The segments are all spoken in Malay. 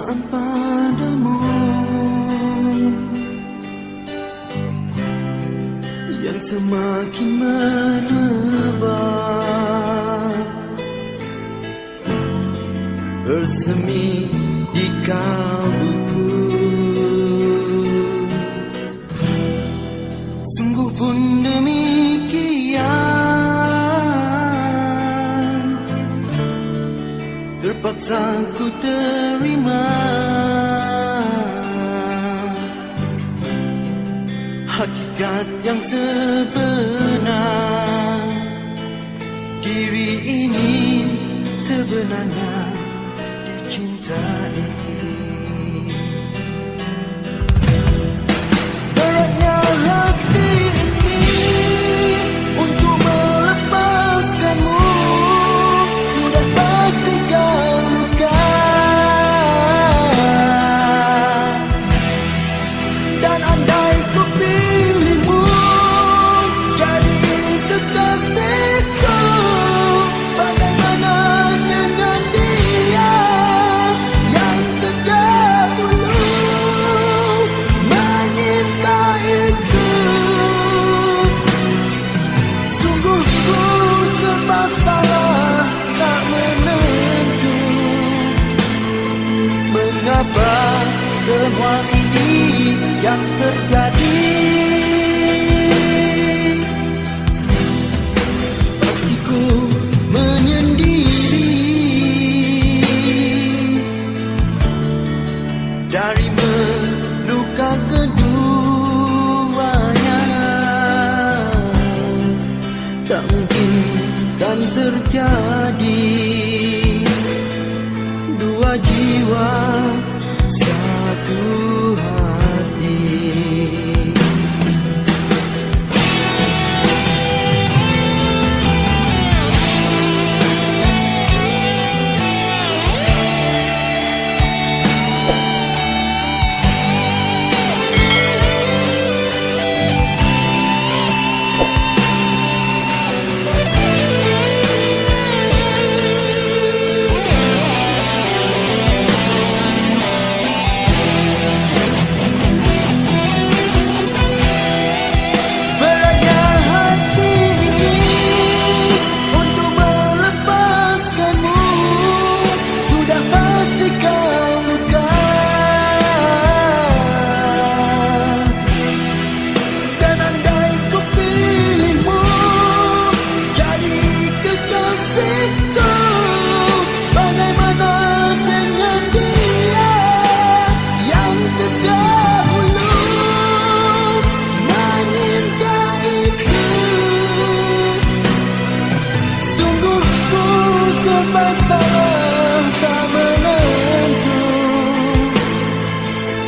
perasaan padamu yang semakin menebal, bersemi di kalbuku. Sungguh pun demikian, terpaksa ku terima hakikat yang sebenar. Diri ini sebenarnya dicintai. Beratnya hati ini untuk melepaskanmu, sudah pasti kau luka. Dan andai ku pilihmu jadi kekasihku, bagaimana dengan dia yang terdahulu menyintaiku? Sungguh ku serba salah, tak menentu. Mengapa semua ini yang terjadi? Pasti ku menyendiri dari meluka keduanya. Tak mungkin kan terjadi dua jiwa satu hati.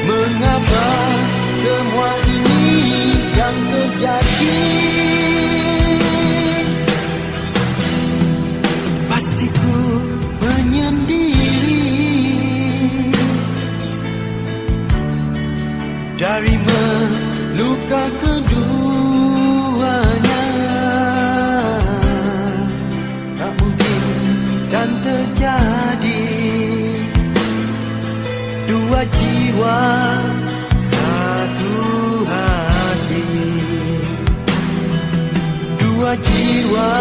Mengapa semua ini yang terjadi? Pasti ku menyendiri dari meluka keduanya. Tak mungkin kan terjadi dua jiwa satu hati, dua jiwa